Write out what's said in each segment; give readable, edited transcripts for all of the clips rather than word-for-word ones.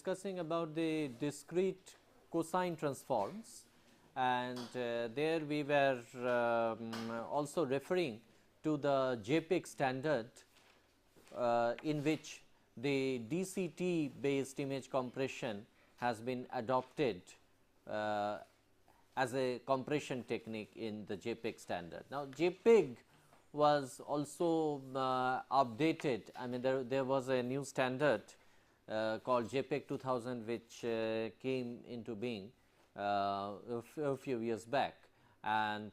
discussing about the discrete cosine transforms, and there we were also referring to the JPEG standard in which the DCT based image compression has been adopted as a compression technique in the JPEG standard. Now, JPEG was also updated. I mean, there was a new standard called JPEG 2000, which came into being a few years back, and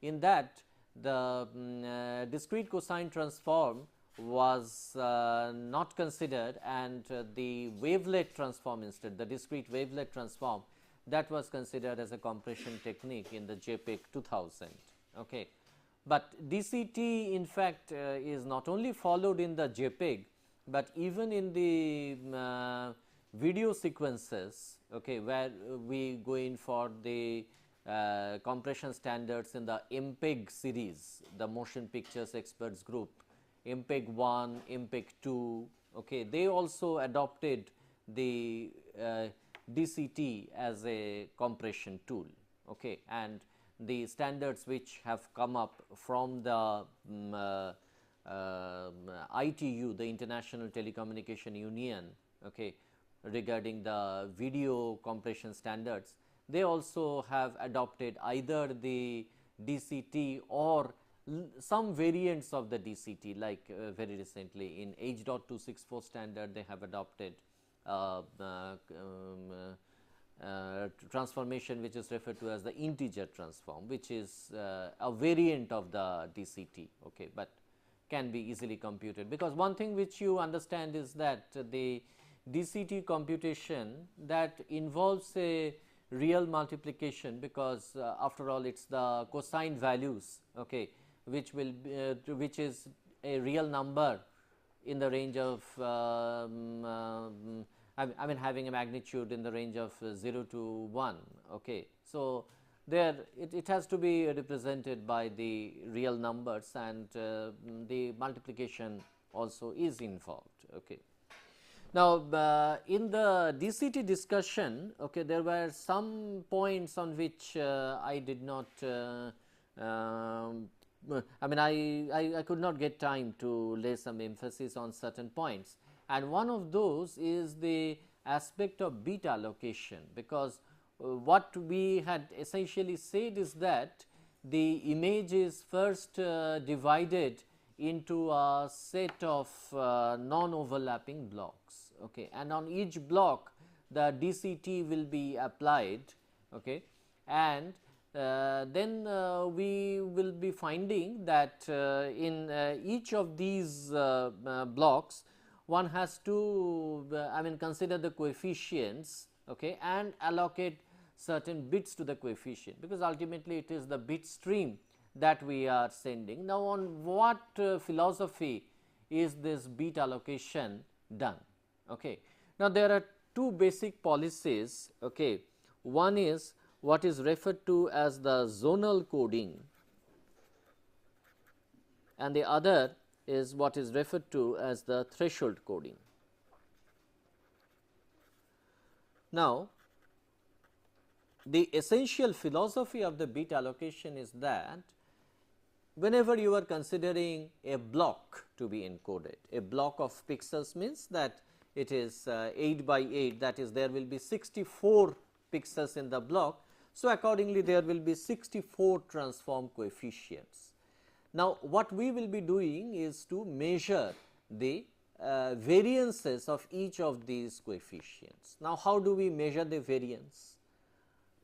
in that the discrete cosine transform was not considered, and the wavelet transform instead, the discrete wavelet transform, that was considered as a compression technique in the JPEG 2000. Okay. But DCT in fact is not only followed in the JPEG, but even in the video sequences, okay, where we go in for the compression standards in the MPEG series, the motion pictures experts group, MPEG 1, MPEG 2, okay, they also adopted the DCT as a compression tool, okay, and the standards which have come up from the ITU, the International Telecommunication Union, okay, regarding the video compression standards, they also have adopted either the DCT or some variants of the DCT, like very recently in H.264 standard they have adopted transformation which is referred to as the integer transform, which is a variant of the DCT, okay, but can be easily computed. Because one thing which you understand is that the DCT computation that involves a real multiplication, because after all it is the cosine values, okay, which will which is a real number in the range of I mean having a magnitude in the range of 0 to 1. Okay. So, there it has to be represented by the real numbers, and the multiplication also is involved. Okay. Now, in the DCT discussion, okay, there were some points on which I did not I mean I could not get time to lay some emphasis on certain points, and one of those is the aspect of bit allocation, because what we had essentially said is that the image is first divided into a set of non-overlapping blocks, okay, and on each block the DCT will be applied, okay, and then we will be finding that in each of these blocks one has to I mean consider the coefficients, okay, and allocate certain bits to the coefficient, because ultimately it is the bit stream that we are sending. Now, on what philosophy is this bit allocation done? Okay. Now, there are two basic policies. Okay. One is what is referred to as the zonal coding, and the other is what is referred to as the threshold coding. Now, the essential philosophy of the bit allocation is that whenever you are considering a block to be encoded, a block of pixels means that it is 8 by 8, that is there will be 64 pixels in the block. So, accordingly there will be 64 transform coefficients. Now, what we will be doing is to measure the variances of each of these coefficients. Now, how do we measure the variance?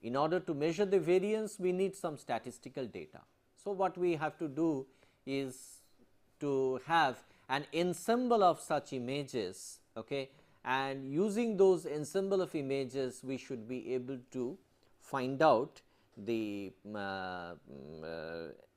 In order to measure the variance, we need some statistical data. So, what we have to do is to have an ensemble of such images, okay, and using those ensemble of images we should be able to find out the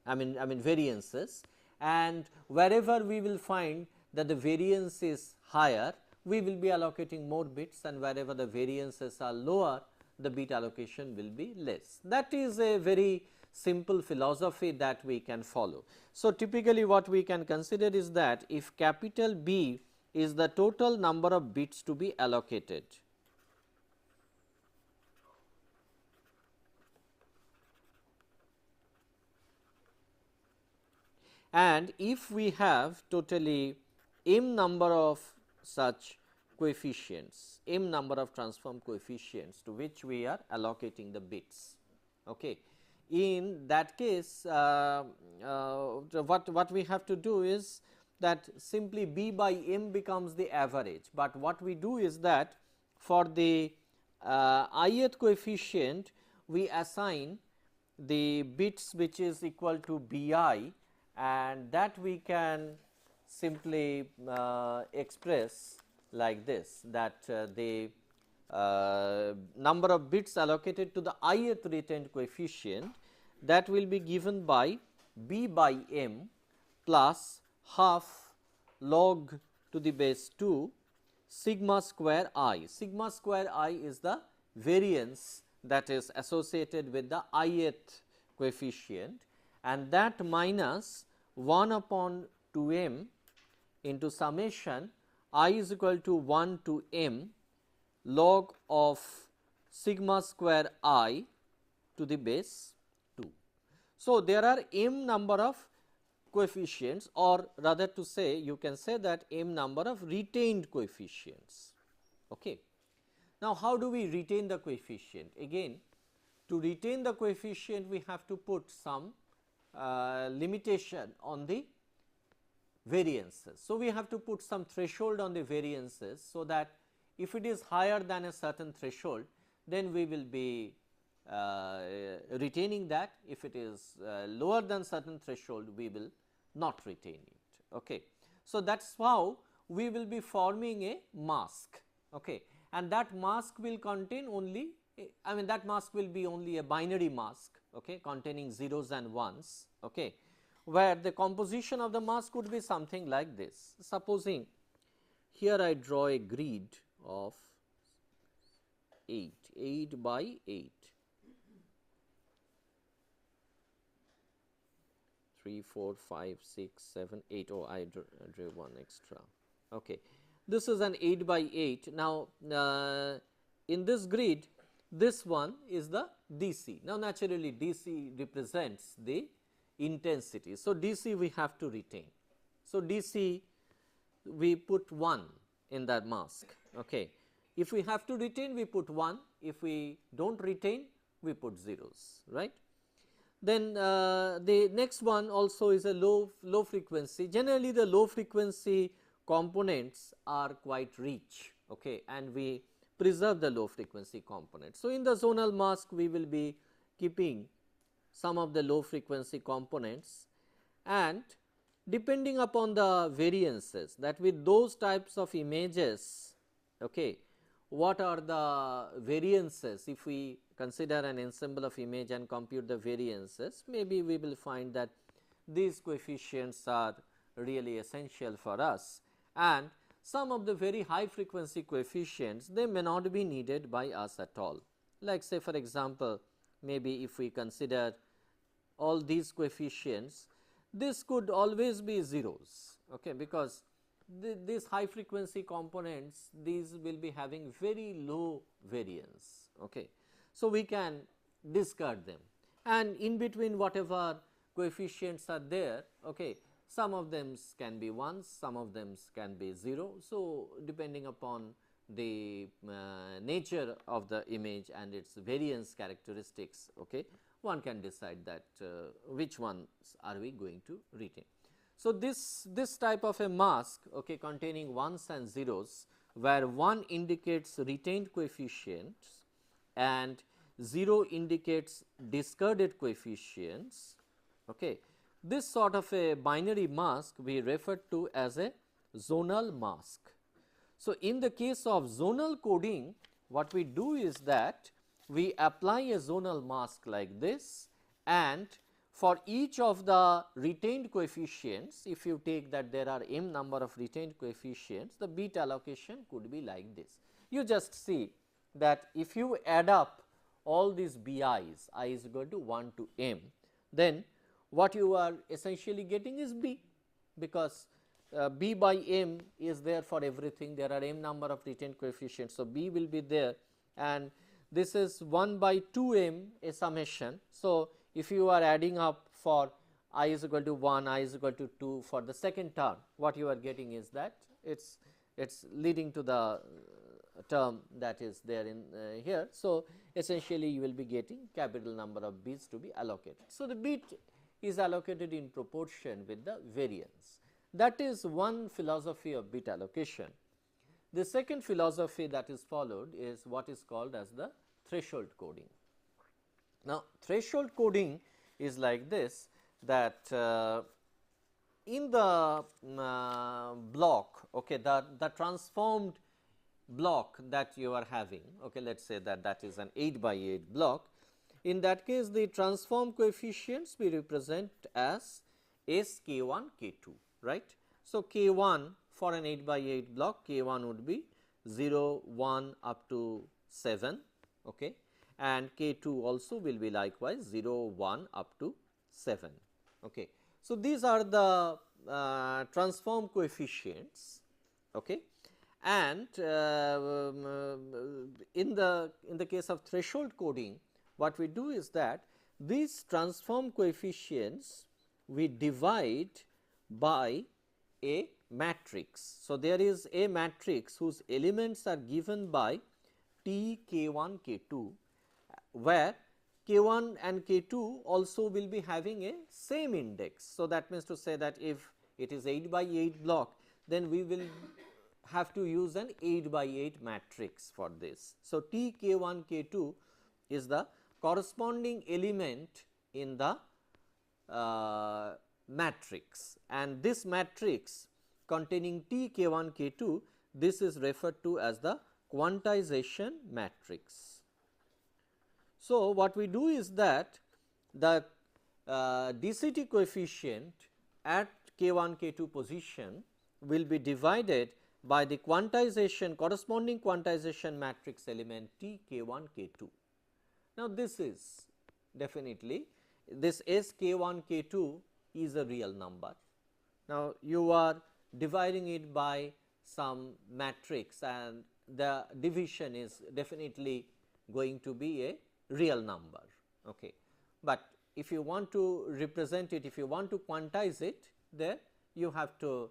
I mean variances, and wherever we will find that the variance is higher, we will be allocating more bits, and wherever the variances are lower, the bit allocation will be less. That is a very simple philosophy that we can follow. So, typically what we can consider is that if capital B is the total number of bits to be allocated. And if we have totally m number of such coefficients, m number of transform coefficients to which we are allocating the bits. Okay. In that case, what we have to do is that simply b by m becomes the average, but what we do is that for the ith coefficient we assign the bits which is equal to bi, and that we can simply express like this, that the number of bits allocated to the ith retained coefficient, that will be given by b by m plus half log to the base 2 sigma square I. Sigma square I is the variance that is associated with the ith coefficient, and that minus 1 upon 2 m into summation I is equal to 1 to m log of sigma square I to the base 2. So, there are m number of coefficients, or rather to say, you can say that m number of retained coefficients. Okay. Now, how do we retain the coefficient? Again, to retain the coefficient we have to put some limitation on the variances. So, we have to put some threshold on the variances, so that if it is higher than a certain threshold, then we will be retaining that. If it is lower than certain threshold, we will not retain it. Okay. So, that is how we will be forming a mask, okay, and that mask will contain only, I mean that mask will be only a binary mask, okay, containing zeros and ones, okay, where the composition of the mask would be something like this. Supposing here I draw a grid of 8 by 8, 3, 4, 5, 6, 7, 8. Oh, I drew one extra. Okay. This is an 8 by 8. Now, in this grid, this one is the DC. Now, naturally, DC represents the intensity. So, DC we have to retain. So, DC we put 1 in that mask. Okay. If we have to retain, we put 1. If we do not retain, we put zeros, right. Then the next one also is a low frequency. Generally, the low frequency components are quite rich, okay, and we preserve the low frequency components. So, in the zonal mask, we will be keeping some of the low frequency components, and depending upon the variances, that with those types of images, okay, what are the variances. If we consider an ensemble of image and compute the variances, maybe we will find that these coefficients are really essential for us, and some of the very high frequency coefficients, they may not be needed by us at all. Like say for example, maybe if we consider all these coefficients, this could always be zeros, okay, because these high frequency components, these will be having very low variance. Okay. So, we can discard them, and in between whatever coefficients are there, okay, some of them can be 1s, some of them can be 0. So, depending upon the nature of the image and its variance characteristics, okay, one can decide that which ones are we going to retain. So, this type of a mask, okay, containing ones and zeros, where 1 indicates retained coefficients and 0 indicates discarded coefficients. Okay. This sort of a binary mask we refer to as a zonal mask. So, in the case of zonal coding, what we do is that we apply a zonal mask like this, and for each of the retained coefficients, if you take that there are m number of retained coefficients, the bit allocation could be like this. You just see that if you add up all these bi's, I is equal to 1 to m, then what you are essentially getting is b, because B by m is there for everything, there are m number of retained coefficients. So, B will be there, and this is 1 by 2 m a summation. So, if you are adding up for I is equal to 1, I is equal to 2 for the second term, what you are getting is that it is leading to the term that is there in here. So, essentially you will be getting capital number of bits to be allocated. So, the bit is allocated in proportion with the variance. That is one philosophy of bit allocation. The second philosophy that is followed is what is called as the threshold coding. Now, threshold coding is like this, that in the block, okay, the transformed block that you are having, okay, let us say that that is an 8 by 8 block. In that case, the transform coefficients we represent as S k 1 k 2, right. So, k 1 for an 8 by 8 block, k 1 would be 0, 1 up to 7, okay, and k 2 also will be likewise 0, 1 up to 7. Okay. So, these are the transform coefficients, okay, and in the case of threshold coding, what we do is that these transform coefficients we divide by a matrix. So, there is a matrix whose elements are given by T k 1 k 2, where k 1 and k 2 also will be having a same index. So, that means to say that if it is 8 by 8 block, then we will have to use an 8 by 8 matrix for this. So, T k 1 k 2 is the corresponding element in the matrix, and this matrix containing T k 1 k 2, this is referred to as the quantization matrix. So, what we do is that the DCT coefficient at k 1 k 2 position will be divided by the quantization corresponding quantization matrix element T k 1 k 2. Now, this is definitely this S k 1 k 2 is a real number. Now, you are dividing it by some matrix, and the division is definitely going to be a real number. Okay. But if you want to represent it, if you want to quantize it, there you have to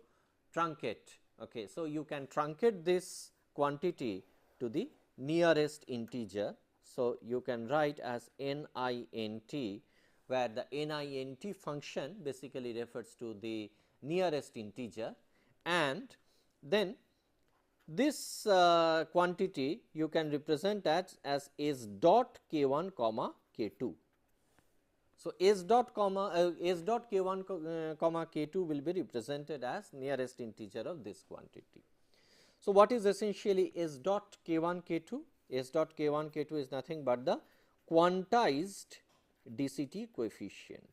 truncate. Okay. So, you can truncate this quantity to the nearest integer. So, you can write as NINT, where the NINT function basically refers to the nearest integer, and then this quantity you can represent as S dot k 1 comma k 2. So, S dot k 1 comma k 2 will be represented as nearest integer of this quantity. So, what is essentially S dot k 1 k 2? S dot k 1 k 2 is nothing but the quantized DCT coefficient.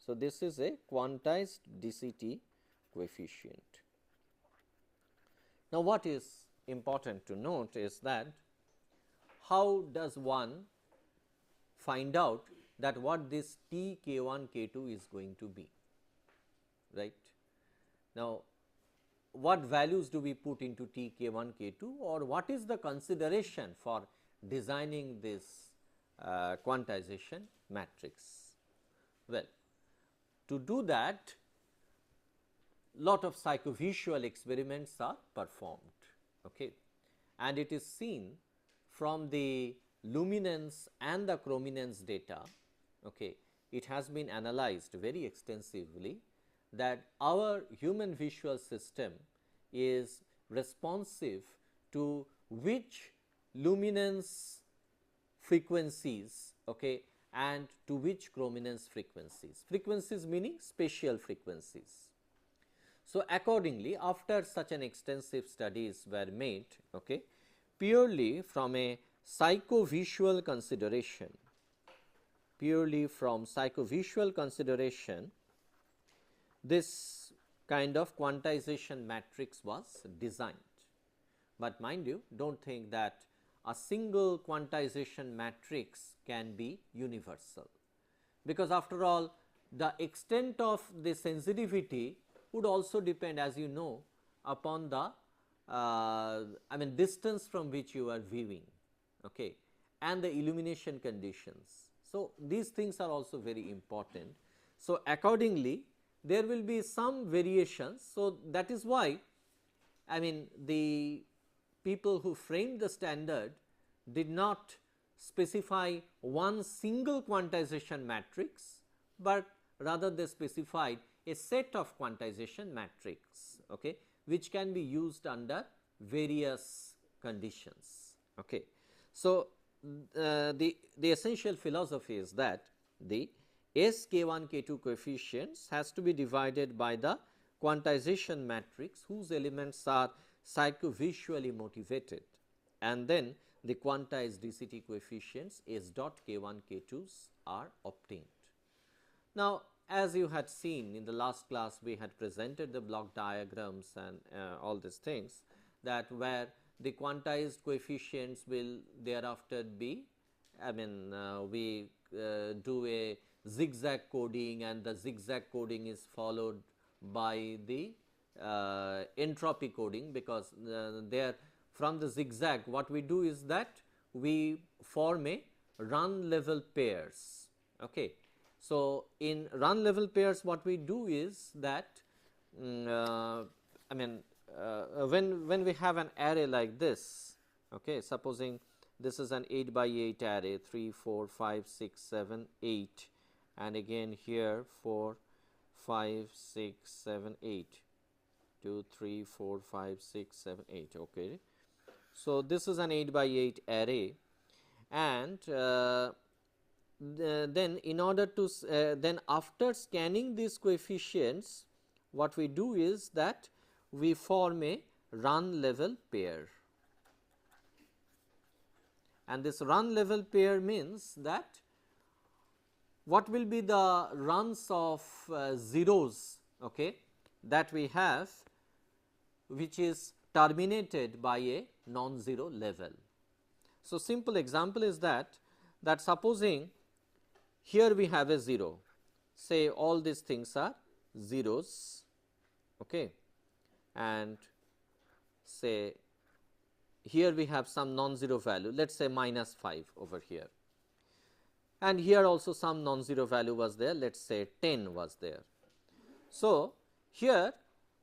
So, this is a quantized DCT coefficient. Now, what is important to note is that how does one find out that what this T k 1 k 2 is going to be, right. Now, what values do we put into T k 1 k 2, or what is the consideration for designing this quantization matrix? Well, to do that, lot of psychovisual experiments are performed, okay, and it is seen from the luminance and the chrominance data, okay, it has been analyzed very extensively that our human visual system is responsive to which luminance frequencies, okay, and to which chrominance frequencies meaning spatial frequencies. So, accordingly, after such an extensive studies were made, okay, purely from a psychovisual consideration, this kind of quantization matrix was designed. But mind you, do not think that a single quantization matrix can be universal, because after all the extent of the sensitivity would also depend, as you know, upon the distance from which you are viewing, okay, and the illumination conditions. So, these things are also very important. So, accordingly there will be some variations. So, that is why the people who framed the standard did not specify one single quantization matrix, but rather they specified a set of quantization matrix, okay, which can be used under various conditions. Okay. So, the essential philosophy is that the S k1 k2 coefficients has to be divided by the quantization matrix whose elements are psychovisually motivated, and then the quantized DCT coefficients S dot k1 k2s are obtained. Now, as you had seen in the last class, we had presented the block diagrams and all these things, that where the quantized coefficients will thereafter be, we do a zigzag coding, and the zigzag coding is followed by the entropy coding, because there from the zigzag what we do is that we form a run level pairs. Okay. So, in run level pairs what we do is that when we have an array like this, okay, supposing this is an 8 by 8 array, 3, 4, 5, 6, 7, 8, and again here 4, 5, 6, 7, 8, 2, 3, 4, 5, 6, 7, 8. Okay. So, this is an 8 by 8 array, and then in order to then after scanning these coefficients, what we do is that we form a run level pair, and this run level pair means that what will be the runs of zeros, okay, that we have, which is terminated by a non-zero level. So, simple example is that supposing here we have a 0, say all these things are zeros, okay, and say here we have some non-zero value, let us say minus 5 over here, and here also some non-zero value was there, let us say 10 was there. So, here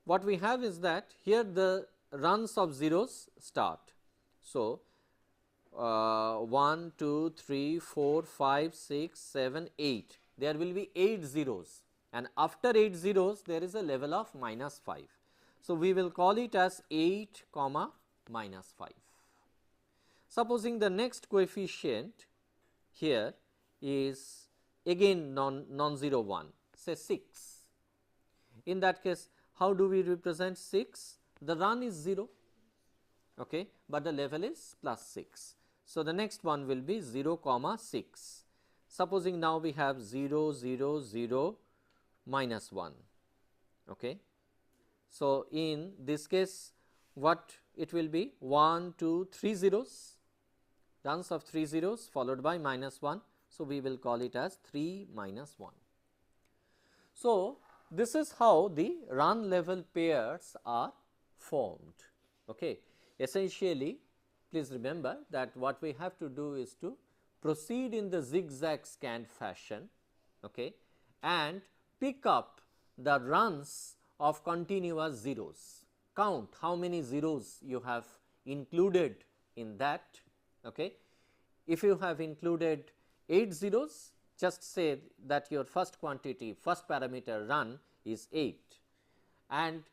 what we have is that here the runs of zeros start. So, 1, 2, 3, 4, 5, 6, 7, 8, there will be 8 zeros, and after 8 zeros there is a level of minus 5. So, we will call it as 8 comma minus 5. Supposing the next coefficient here is again non-zero 1, say 6. In that case, how do we represent 6? The run is 0, okay, but the level is plus 6. So, the next one will be 0 comma 6. Supposing now we have 0 0 0 minus 1. Okay. So, in this case what it will be 1 2 3 zeros, runs of 3 zeros followed by minus 1. So, we will call it as 3 minus 1. So, this is how the run level pairs are formed. Okay. Essentially, please remember that what we have to do is to proceed in the zigzag scan fashion, okay, and pick up the runs of continuous zeros. Count how many zeros you have included in that. Okay. If you have included 8 zeros, just say that your first quantity, first parameter run is 8, and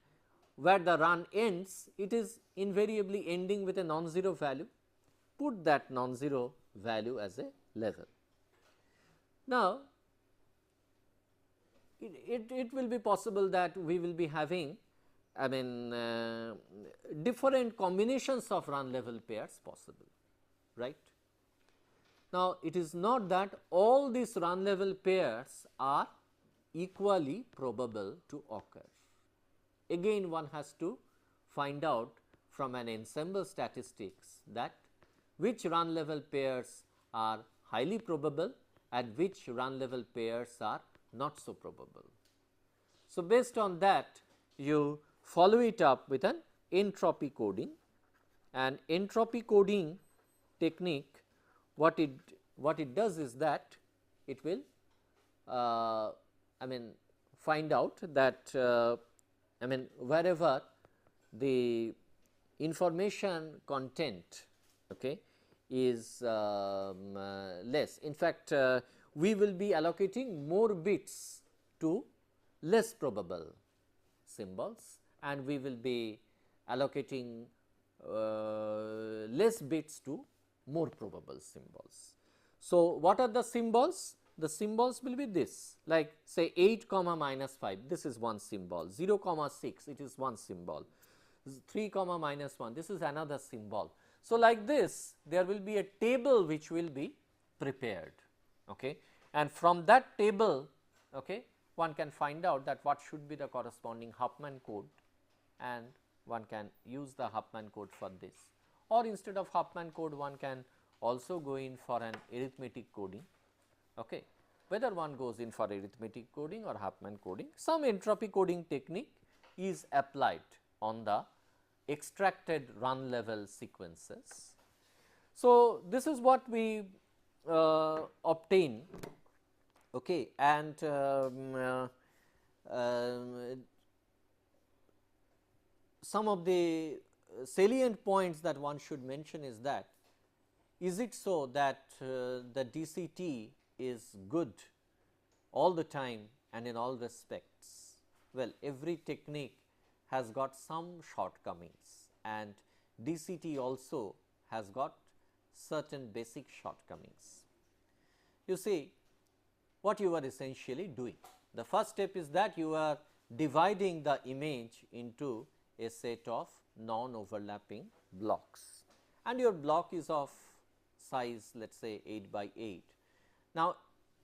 where the run ends, it is invariably ending with a non-zero value. Put that non-zero value as a level. Now, it will be possible that we will be having different combinations of run level pairs possible, right. Now, it is not that all these run level pairs are equally probable to occur. Again, one has to find out from an ensemble statistics that which run level pairs are highly probable and which run level pairs are not so probable. So, based on that, you follow it up with an entropy coding, and entropy coding technique, what it does is that it will I mean find out that wherever the information content, okay, is less. In fact, we will be allocating more bits to less probable symbols, and we will be allocating less bits to more probable symbols. So, what are the symbols? The symbols will be this, like say 8 comma minus 5, this is one symbol, 0 comma 6, it is one symbol, 3 comma minus 1, this is another symbol. So, like this there will be a table which will be prepared, okay, and from that table, okay, one can find out that what should be the corresponding Huffman code, and one can use the Huffman code for this, or instead of Huffman code one can also go in for an arithmetic coding. Okay. Whether one goes in for arithmetic coding or Huffman coding, some entropy coding technique is applied on the extracted run level sequences. So, this is what we obtain, okay, and some of the salient points that one should mention is that, is it so that the DCT is good all the time and in all respects? Well, every technique has got some shortcomings, and DCT also has got certain basic shortcomings. You see, what you are essentially doing, the first step is that you are dividing the image into a set of non-overlapping blocks, and your block is of size, let us say 8 by 8. Now,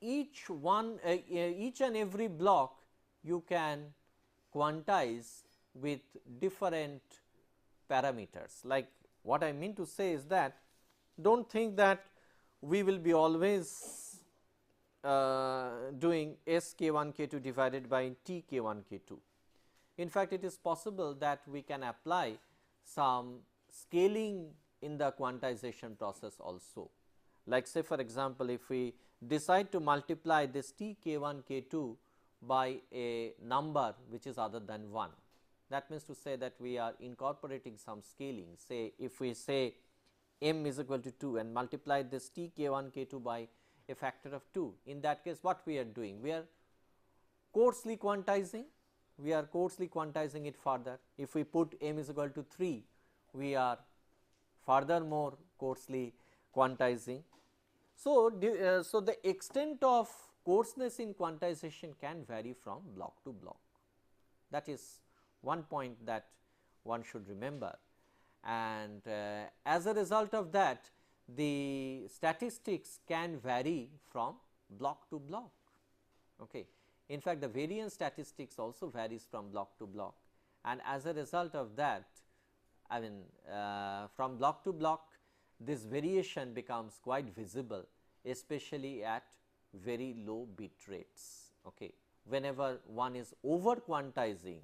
each and every block you can quantize with different parameters. Like, what I mean to say is that, do not think that we will be always doing S k1 k2 divided by T k1 k2. In fact, it is possible that we can apply some scaling in the quantization process also. Like, say for example, if we decide to multiply this T k1 k2 by a number which is other than 1, that means to say that we are incorporating some scaling. Say, if we say m is equal to 2 and multiply this T k1 k2 by a factor of 2, in that case what we are doing? We are coarsely quantizing, it further. If we put m is equal to 3, we are furthermore coarsely quantizing. So, so the extent of coarseness in quantization can vary from block to block. That is one point that one should remember, and as a result of that, the statistics can vary from block to block. Okay. In fact, the variance statistics also varies from block to block, and as a result of that, I mean from block to block, this variation becomes quite visible, especially at very low bit rates. Okay. Whenever one is over quantizing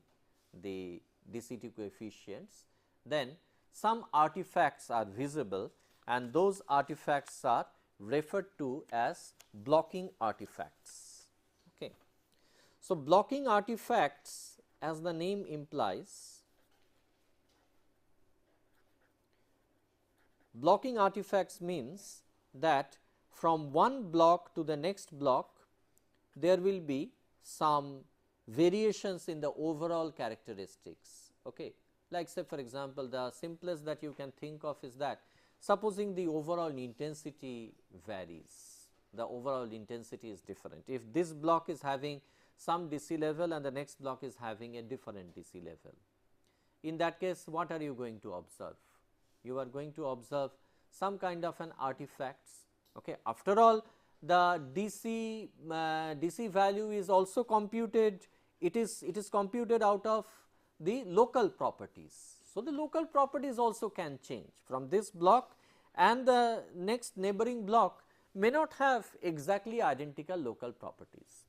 the DCT coefficients, then some artifacts are visible, and those artifacts are referred to as blocking artifacts. Okay. So, blocking artifacts, as the name implies, blocking artifacts means that from one block to the next block there will be some variations in the overall characteristics. Okay. Like, say for example, the simplest that you can think of is that, supposing the overall intensity varies, the overall intensity is different. If this block is having some DC level and the next block is having a different DC level, in that case what are you going to observe? You are going to observe some kind of an artifacts. Okay. After all, the DC value is also computed, it is computed out of the local properties. So, the local properties also can change from this block, and the next neighboring block may not have exactly identical local properties.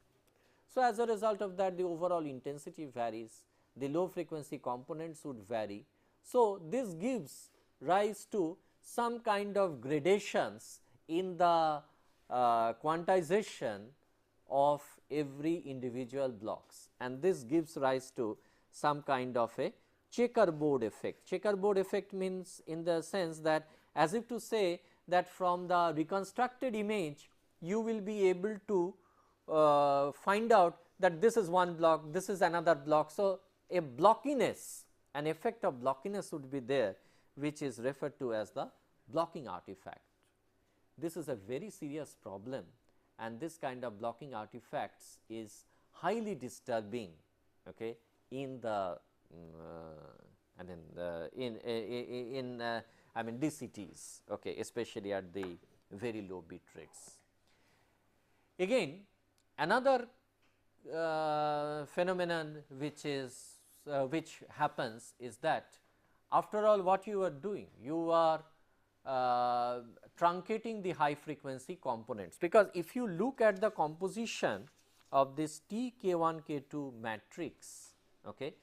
So, as a result of that, the overall intensity varies, the low frequency components would vary. So, this gives rise to some kind of gradations in the quantization of every individual blocks, and this gives rise to some kind of a checkerboard effect. Checkerboard effect means in the sense that, as if to say that from the reconstructed image you will be able to find out that this is one block, this is another block. So, a blockiness, an effect of blockiness would be there, which is referred to as the blocking artifact. This is a very serious problem, and this kind of blocking artifacts is highly disturbing, okay, in the DCTs, okay, especially at the very low bit rates. Again, another phenomenon which happens is that, after all, what you are doing, you are truncating the high frequency components, because if you look at the composition of this T K1 K2 matrix, okay,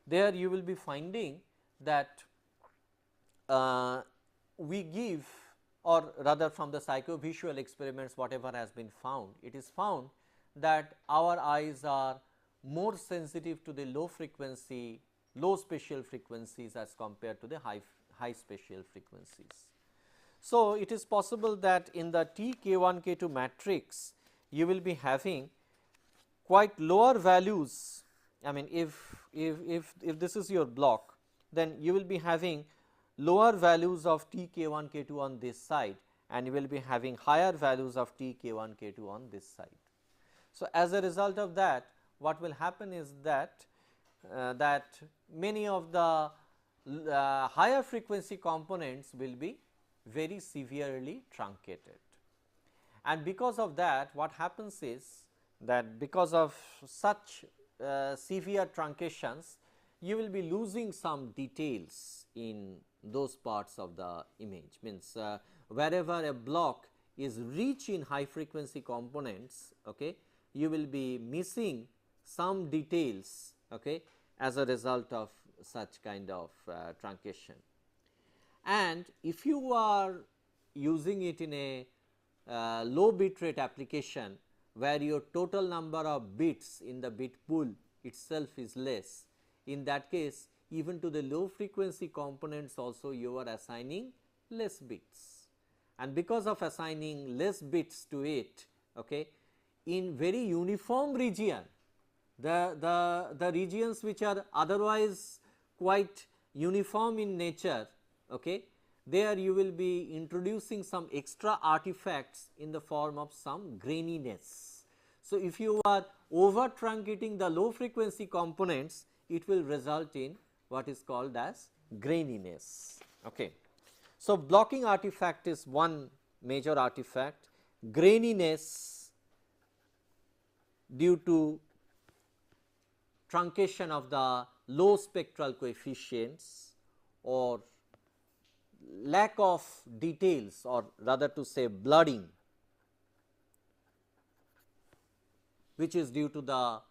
there you will be finding that we give, or rather from the psychovisual experiments whatever has been found, it is found that our eyes are more sensitive to the low frequency, low spatial frequencies as compared to the high spatial frequencies. So, it is possible that in the T K1 K2 matrix you will be having quite lower values. I mean, if this is your block, then you will be having lower values of T K1 K2 on this side, and you will be having higher values of T K1 K2 on this side. So, as a result of that, what will happen is that many of the higher frequency components will be very severely truncated, and because of that, what happens is that because of such severe truncations, you will be losing some details in those parts of the image. Means wherever a block is rich in high frequency components, okay, you will be missing some details, okay, as a result of such kind of truncation. And if you are using it in a low bit rate application, where your total number of bits in the bit pool itself is less, in that case even to the low frequency components also you are assigning less bits, and because of assigning less bits to it, okay, in very uniform region, the regions which are otherwise quite uniform in nature, okay, there you will be introducing some extra artifacts in the form of some graininess. So, if you are over truncating the low frequency components, it will result in what is called as graininess. Okay. So, blocking artifact is one major artifact, graininess due to truncation of the low spectral coefficients or lack of details, or rather to say blurring, which is due to the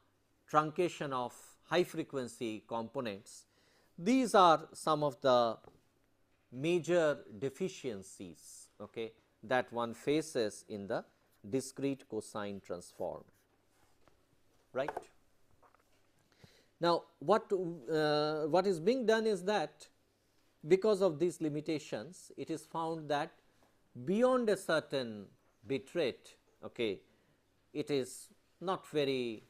truncation of high frequency components. These are some of the major deficiencies, okay, that one faces in the discrete cosine transform, right. Now, what is being done is that, because of these limitations, it is found that beyond a certain bit rate, okay, it is not very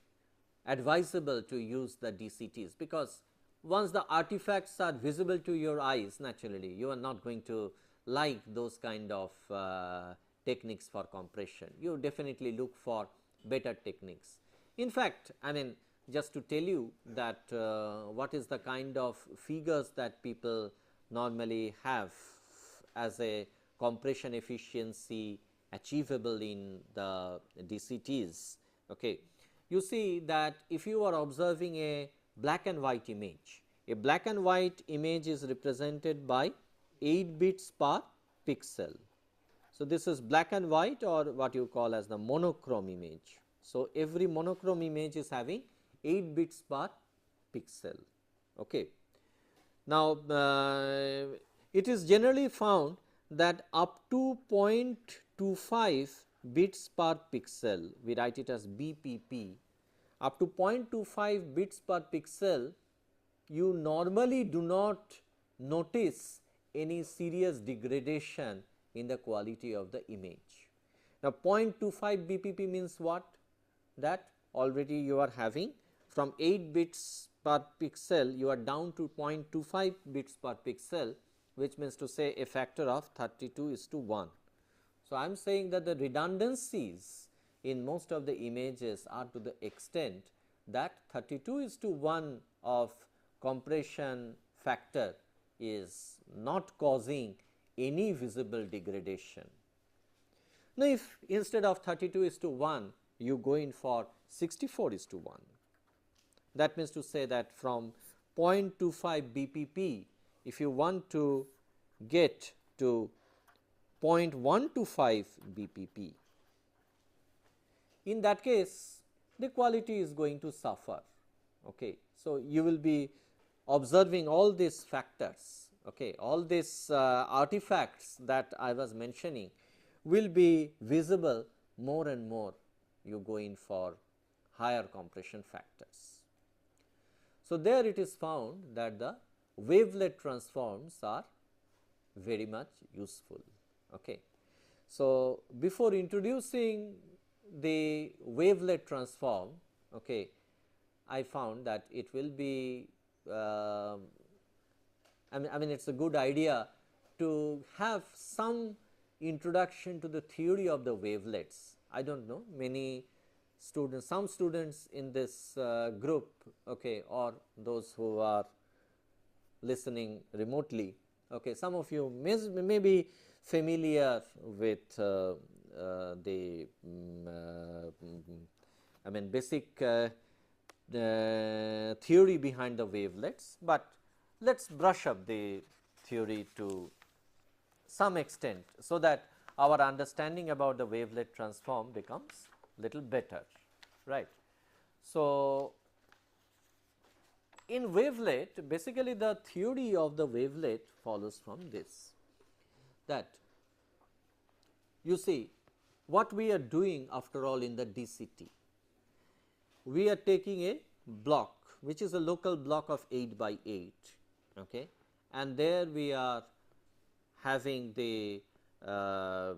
advisable to use the DCTs, because once the artifacts are visible to your eyes, naturally you are not going to like those kind of techniques for compression. You definitely look for better techniques. In fact, I mean, just to tell you that what is the kind of figures that people normally have as a compression efficiency achievable in the DCTs. Okay. You see that if you are observing a black and white image, a black and white image is represented by 8 bits per pixel. So, this is black and white, or what you call as the monochrome image. So, every monochrome image is having 8 bits per pixel. Okay. Now, it is generally found that up to 0.25 bits per pixel, we write it as BPP, up to 0.25 bits per pixel, you normally do not notice any serious degradation in the quality of the image. Now, 0.25 BPP means what? That already you are having from 8 bits per pixel, you are down to 0.25 bits per pixel, which means to say a factor of 32:1. So, I am saying that the redundancies in most of the images are to the extent that 32:1 of compression factor is not causing any visible degradation. Now, if instead of 32:1 you go in for 64:1, that means to say that from 0.25 BPP, if you want to get to 0.125 BPP, in that case the quality is going to suffer. Okay. So, you will be observing all these factors, okay, all these artifacts that I was mentioning will be visible more and more you go in for higher compression factors. So, there it is found that the wavelet transforms are very much useful. Okay. So, before introducing the wavelet transform, okay, I found that it will be I mean it is a good idea to have some introduction to the theory of the wavelets. I do not know, many students, some students in this group, okay, or those who are listening remotely, okay, some of you may be familiar with the I mean basic theory behind the wavelets, but let us brush up the theory to some extent, so that our understanding about the wavelet transform becomes little better, right. So, in wavelet, basically the theory of the wavelet follows from this, that you see what we are doing after all in the DCT. We are taking a block which is a local block of 8 by 8, okay, and there we are having the I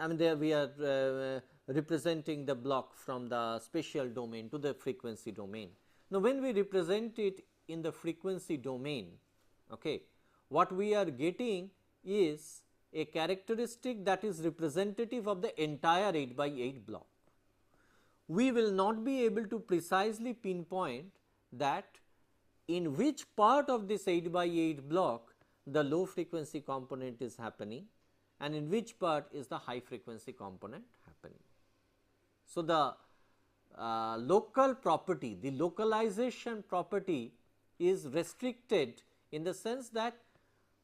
mean there we are representing the block from the spatial domain to the frequency domain. Now, when we represent it in the frequency domain, okay, what we are getting is a characteristic that is representative of the entire 8 by 8 block. We will not be able to precisely pinpoint that in which part of this 8 by 8 block the low frequency component is happening and in which part is the high frequency component happening. So, the local property, the localization property is restricted in the sense that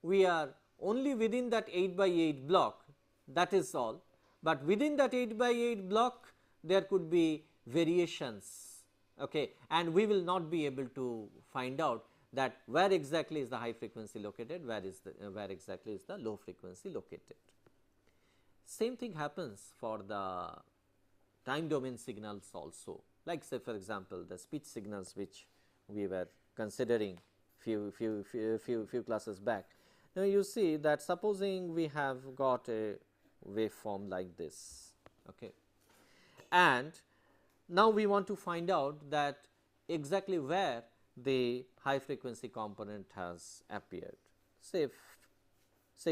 we are only within that 8 by 8 block, that is all, but within that 8 by 8 block there could be variations, okay, and we will not be able to find out that where exactly is the high frequency located, where exactly is the low frequency located. Same thing happens for the time domain signals also, like say for example, the speech signals which we were considering few classes back. Now, you see that supposing we have got a waveform like this, okay, and now we want to find out that exactly where the high frequency component has appeared. Say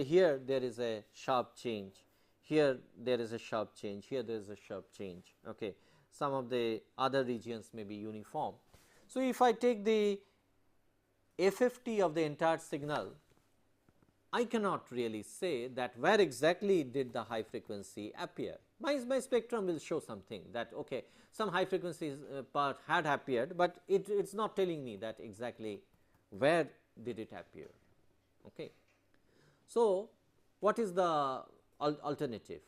here there is a sharp change, here there is a sharp change, here there is a sharp change, okay. Some of the other regions may be uniform. So, if I take the FFT of the entire signal, I cannot really say that where exactly did the high frequency appear. My spectrum will show something that okay, some high frequency part had appeared, but it is not telling me that exactly where did it appear. Okay. So, what is the alternative?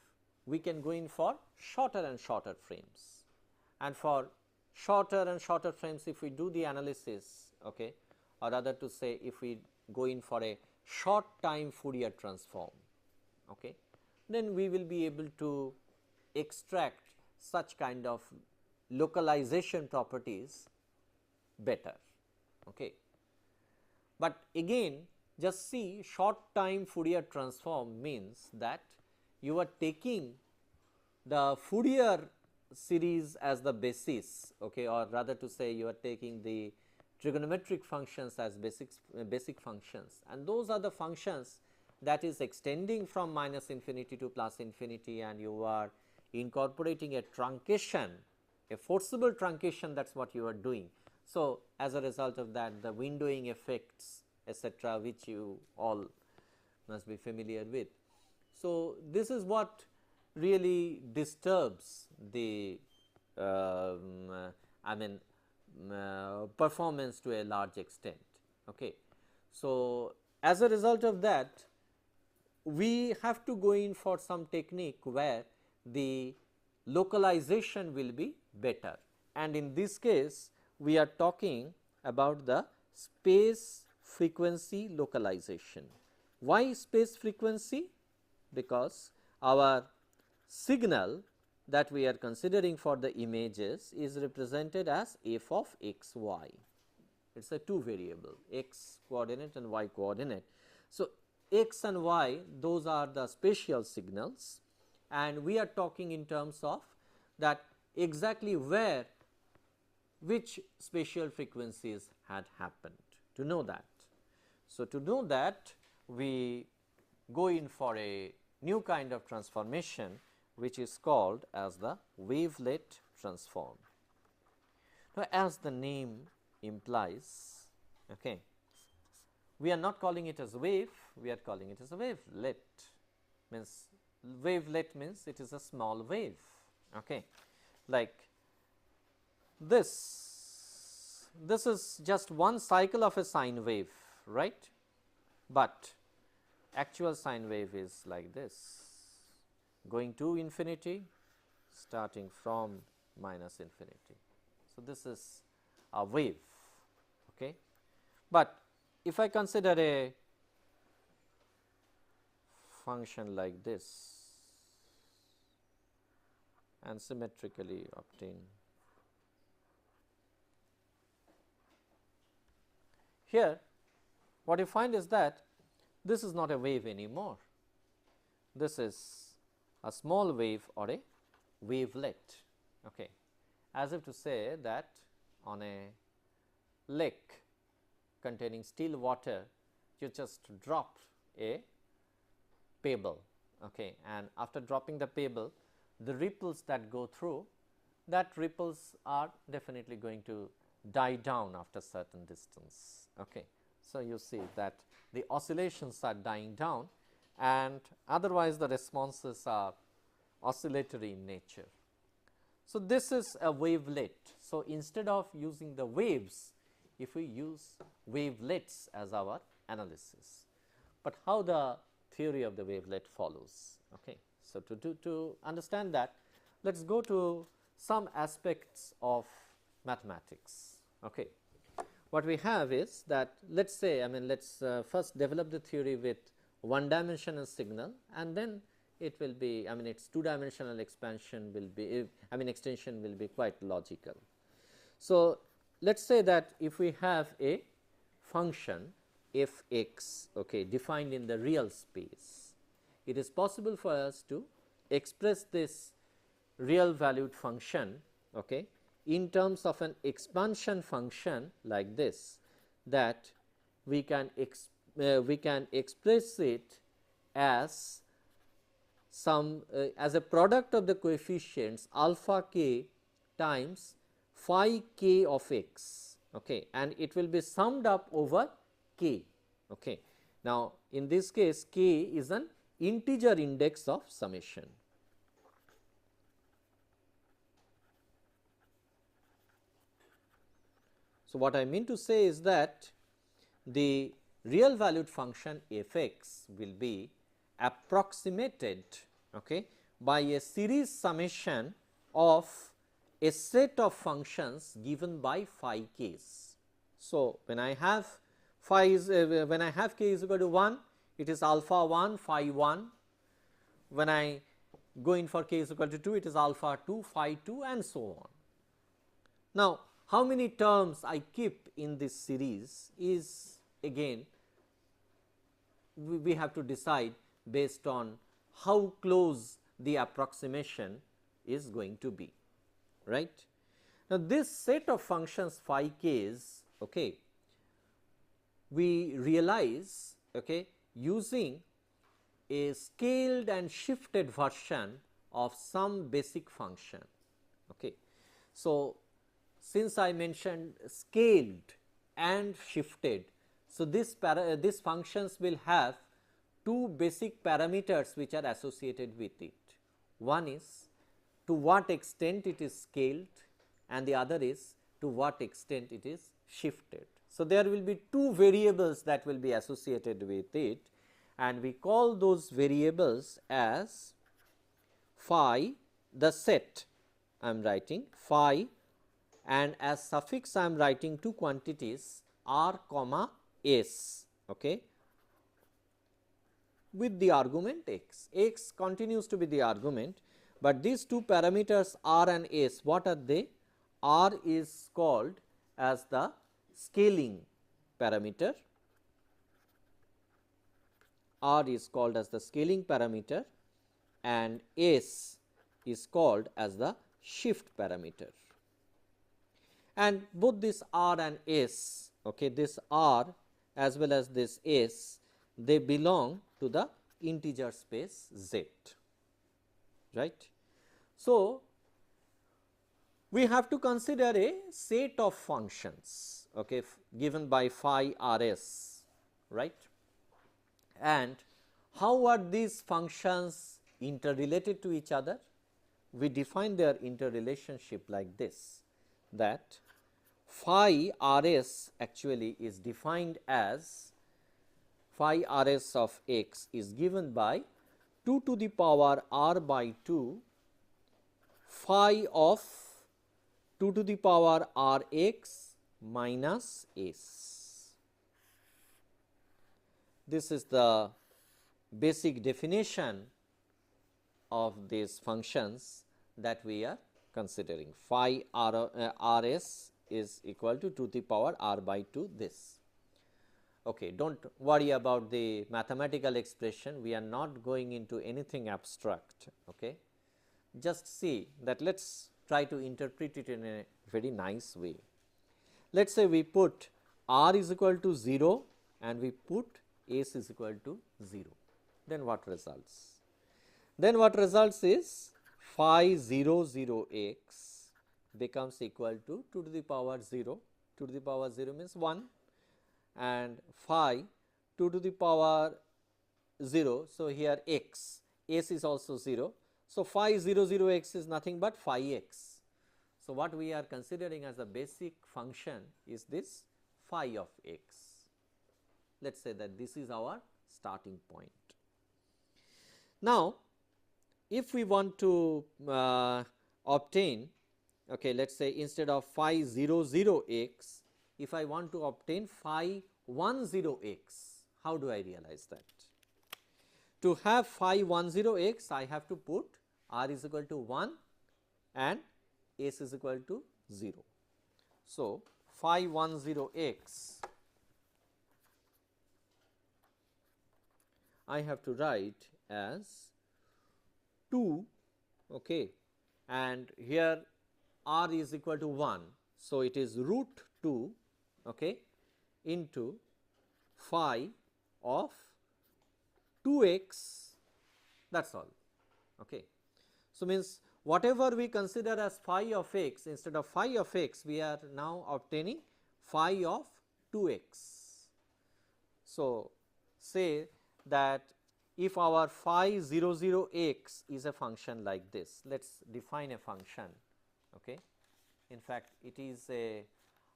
We can go in for shorter and shorter frames, and for shorter and shorter frames, if we do the analysis, okay, or rather to say if we go in for a short time Fourier transform, okay, then we will be able to extract such kind of localization properties better. Okay. But again, just see, short time Fourier transform means that you are taking the Fourier series as the basis, okay, or rather to say you are taking the trigonometric functions as basic functions, and those are the functions that is extending from minus infinity to plus infinity, and you are incorporating a truncation, a forcible truncation, that is what you are doing. So, as a result of that, the windowing effects etc., which you all must be familiar with. So, this is what really disturbs the performance to a large extent. Okay. So, as a result of that, we have to go in for some technique where the localization will be better, and in this case we are talking about the space frequency localization. Why space frequency? Because our signal that we are considering for the images is represented as f of x y. It is a two variable, x coordinate and y coordinate. So, x and y, those are the spatial signals, and we are talking in terms of that exactly where which spatial frequencies had happened, to know that. So, to know that, we go in for a new kind of transformation which is called as the wavelet transform. Now, as the name implies, okay, we are not calling it as wave, we are calling it as a wavelet. Means wavelet means it is a small wave, okay, like this is just one cycle of a sine wave, right, but actual sine wave is like this, going to infinity, starting from minus infinity. So, this is a wave, okay. But if I consider a function like this and symmetrically obtain, here what you find is that this is not a wave anymore, this is a small wave or a wavelet, okay, as if to say that on a lake containing still water, you just drop a pebble, okay, and after dropping the pebble, the ripples that go through, that ripples are definitely going to die down after certain distance, okay. So, you see that the oscillations are dying down, and otherwise the responses are oscillatory in nature. So, this is a wavelet. So, instead of using the waves, if we use wavelets as our analysis, but how the theory of the wavelet follows. Okay. So, to understand that, let us go to some aspects of mathematics. Okay. What we have is that, let us say, let us first develop the theory with one dimensional signal, and then it will be, its two dimensional expansion will be, extension will be quite logical. So, let us say that if we have a function f x, okay, defined in the real space, it is possible for us to express this real valued function, okay, in terms of an expansion function like this, that we can express it as some as a product of the coefficients alpha k times phi k of x, okay, and it will be summed up over k. Okay. Now, in this case k is an integer index of summation. So, what I mean to say is that the real valued function f x will be approximated, okay, by a series summation of a set of functions given by phi k's. So, when I have phi is when I have k is equal to 1, it is alpha 1 phi 1. When I go in for k is equal to 2, it is alpha 2 phi 2 and so on. Now, how many terms I keep in this series is again we have to decide based on how close the approximation is going to be, right. Now, this set of functions phi k's, okay, we realize, okay, using a scaled and shifted version of some basic function. Okay. So, since I mentioned scaled and shifted, so these functions will have two basic parameters which are associated with it. One is to what extent it is scaled and the other is to what extent it is shifted. So, there will be two variables that will be associated with it, and we call those variables as phi, the set I am writing phi, and as suffix I am writing two quantities r comma s, okay, with the argument x. X continues to be the argument, but these two parameters r and s, what are they? R is called as the scaling parameter, R is called as the scaling parameter, and S is called as the shift parameter. And both this R and S, okay, this R as well as this S, they belong to the integer space Z, right. So, we have to consider a set of functions, okay, given by phi r s, right. And how are these functions interrelated to each other? We define their interrelationship like this, that phi r s actually is defined as phi r s of x is given by 2 to the power r by 2 phi of 2 to the power r x minus s. This is the basic definition of these functions that we are considering. Phi r s is equal to 2 to the power r by 2 this. Okay, do not worry about the mathematical expression, we are not going into anything abstract. Okay. Just see that let us try to interpret it in a very nice way. Let us say we put r is equal to 0 and we put s is equal to 0, then what results? Then what results is phi 0 0 x becomes equal to 2 to the power 0, 2 to the power 0 means 1, and phi 2 to the power 0. So, here x, s is also 0. So, phi 0 0 x is nothing but phi x. So, what we are considering as a basic function is this phi of x. Let us say that this is our starting point. Now, if we want to obtain, okay, let us say instead of phi 0 0 x, if I want to obtain phi 1 0 x, how do I realize that? To have phi 1 0 x, I have to put r is equal to 1 and s is equal to 0. So, phi 1 0 x I have to write as 2, okay, and here r is equal to 1. So, it is root 2, okay, into phi of 2x, that is all. Okay. So, means whatever we consider as phi of x, instead of phi of x, we are now obtaining phi of 2x. So, say that if our phi 0 0 x is a function like this, let us define a function. Okay. In fact, it is a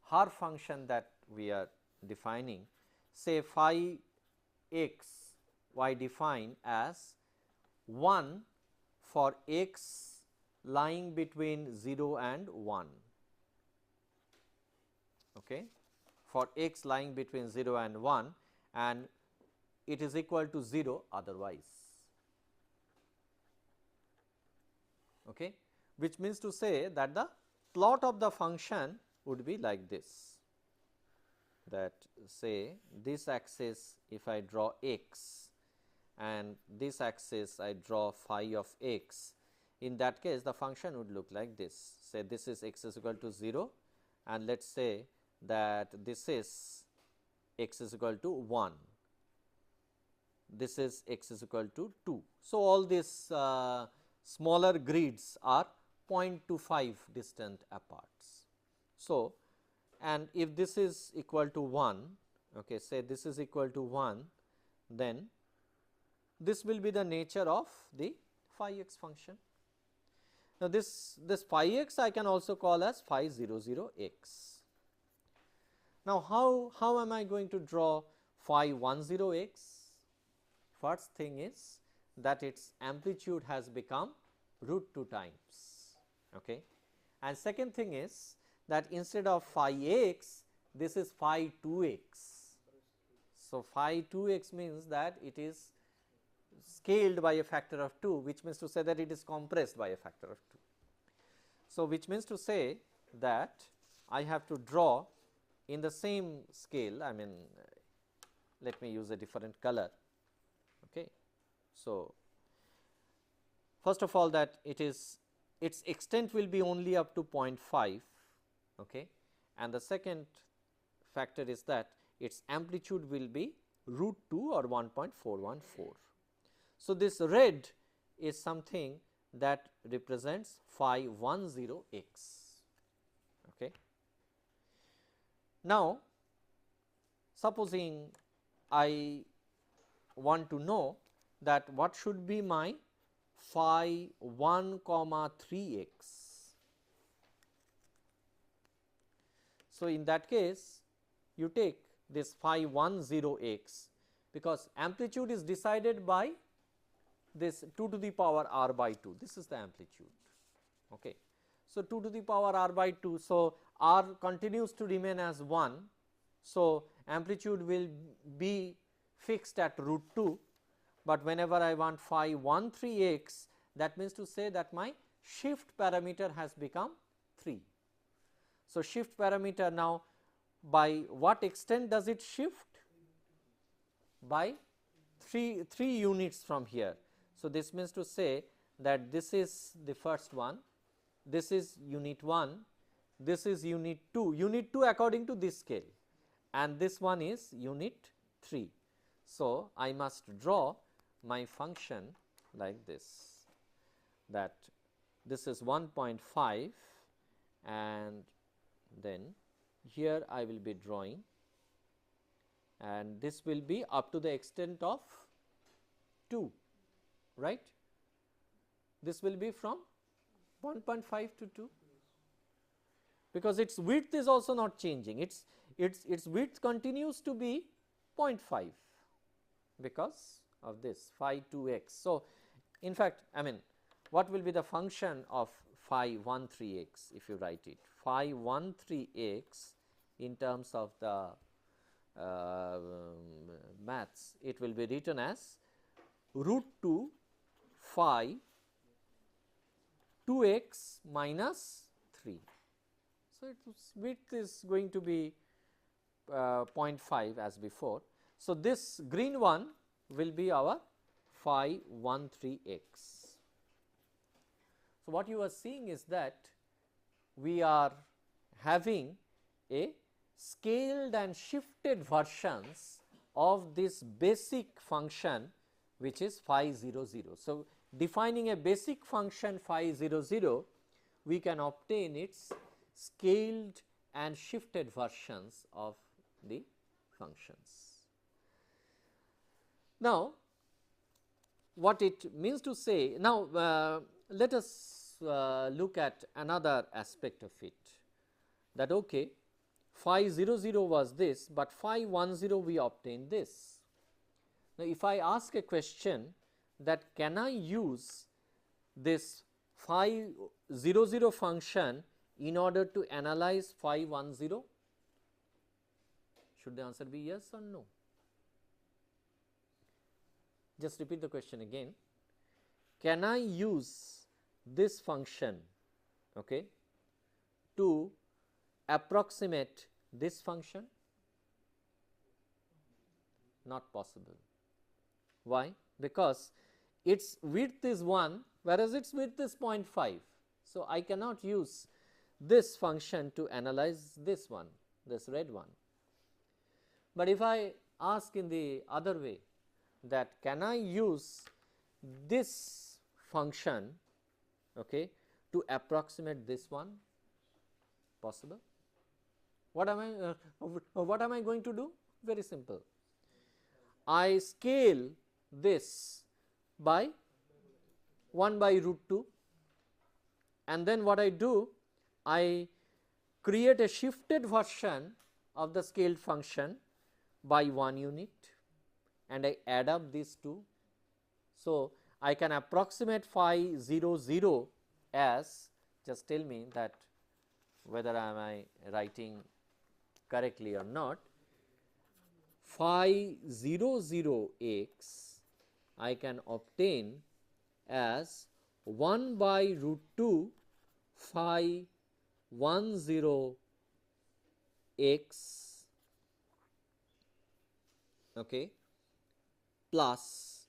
Haar function that we are defining. Say phi x I define as 1 for x lying between 0 and 1, okay, for x lying between 0 and 1, and it is equal to 0 otherwise, okay, which means to say that the plot of the function would be like this, that say this axis if I draw x and this axis I draw phi of x, in that case the function would look like this. Say this is x is equal to 0 and let us say that this is x is equal to 1, this is x is equal to 2. So, all these smaller grids are 0.25 distant apart. So, and if this is equal to 1, okay, say this is equal to 1, then this will be the nature of the phi x function. Now, this phi x I can also call as phi 0 0 x. Now, how am I going to draw phi 1 0 x? First thing is that its amplitude has become root 2 times, okay. And second thing is that instead of phi x, this is phi 2 x. So, phi 2 x means that it is scaled by a factor of 2, which means to say that it is compressed by a factor of 2. So, which means to say that I have to draw in the same scale, I mean let me use a different color. Okay. So, first of all that it is its extent will be only up to 0.5, okay, and the second factor is that its amplitude will be root 2 or 1.414. So, this red is something that represents phi 10 x. Okay. Now, supposing I want to know that what should be my phi 1 comma 3 x. So, in that case you take this phi 10 x, because amplitude is decided by this 2 to the power r by 2, this is the amplitude. Okay. So, 2 to the power r by 2. So, r continues to remain as 1. So, amplitude will be fixed at root 2, but whenever I want phi 13 x, that means to say that my shift parameter has become 3. So, shift parameter now by what extent does it shift? By 3 units from here. So, this means to say that this is the first one, this is unit 1, this is unit 2 according to this scale, and this one is unit 3. So, I must draw my function like this, that this is 1.5 and then here I will be drawing, and this will be up to the extent of 2, right. This will be from 1.5 to 2, because its width is also not changing, its width continues to be 0.5 because of this phi 2 x. So, in fact, I mean what will be the function of phi 13 x if you write it? Phi 13 x in terms of the maths, it will be written as root 2 phi 2 x minus 3. So, its width is going to be 0.5 as before. So, this green one will be our phi 13 x. So, what you are seeing is that we are having a scaled and shifted versions of this basic function which is phi 0 0. So, defining a basic function phi 0 0, we can obtain its scaled and shifted versions of the functions. Now, what it means to say, now let us look at another aspect of it, that okay, phi 0 0 was this, but phi 10 we obtained this. Now, if I ask a question that can I use this phi 0 0 function in order to analyze phi 1 0? Should the answer be yes or no? Just repeat the question again. Can I use this function, okay, to approximate this function? Not possible. Why? Because its width is 1, whereas its width is 0.5. So, I cannot use this function to analyze this one, this red one. But if I ask in the other way, that can I use this function, okay, to approximate this one? Possible. What am I going to do? Very simple. I scale this by 1 by root 2, and then what I do, I create a shifted version of the scaled function by 1 unit, and I add up these two. So, I can approximate phi 0 0 as, just tell me that whether am I writing correctly or not, phi 0 0 x I can obtain as 1 by root 2 phi 1 0 x, okay, plus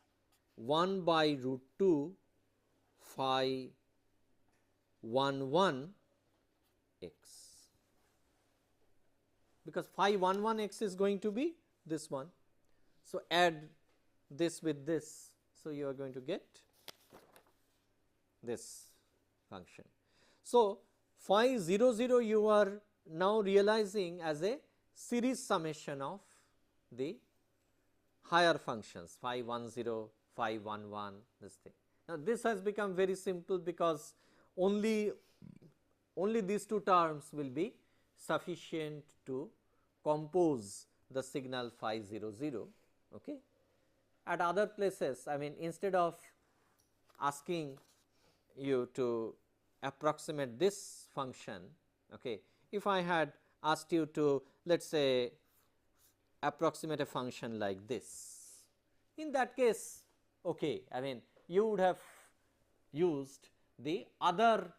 1 by root 2 phi 1 1 x, because phi 1 1 x is going to be this one. So, add this with this. So, you are going to get this function. So, phi 0 0 you are now realizing as a series summation of the higher functions phi 1 0, phi 1 1, this thing. Now, this has become very simple because only these two terms will be sufficient to compose the signal phi 0 0. Okay. At other places, I mean, instead of asking you to approximate this function, okay, if I had asked you to, let us say, approximate a function like this, in that case, okay, I mean, you would have used the other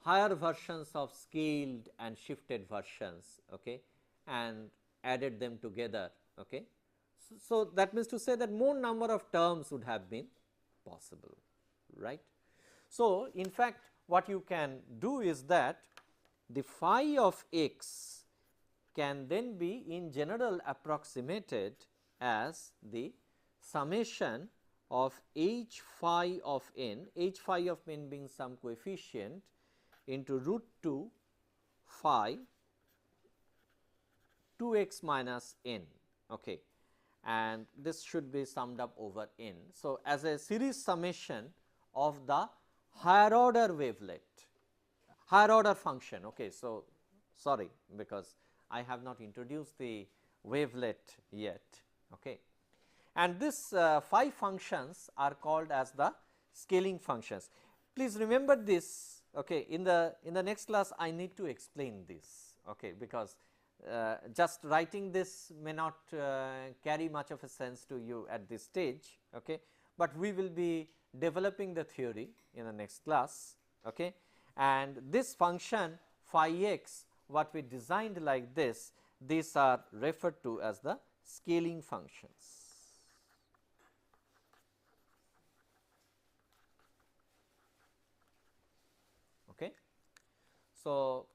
higher versions of scaled and shifted versions, okay, and added them together. Okay. So, that means to say that more number of terms would have been possible, right. So, in fact, what you can do is that the phi of x can then be in general approximated as the summation of h phi of n, h phi of n being some coefficient, into root 2 phi 2x minus n, okay, and this should be summed up over n. So, as a series summation of the higher order wavelet, higher order function. Okay. So, sorry, because I have not introduced the wavelet yet. Okay. And this phi functions are called as the scaling functions. Please remember this. Okay. In the next class, I need to explain this. Okay, because just writing this may not carry much of a sense to you at this stage, okay, but we will be developing the theory in the next class. Okay. And this function phi x, what we designed like this, these are referred to as the scaling functions. Okay. So,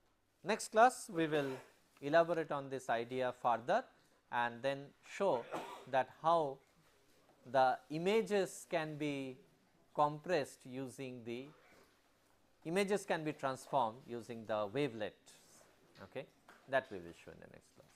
next class we will elaborate on this idea further and then show that how the images can be compressed using the images can be transformed using the wavelets. Okay. That we will show in the next class.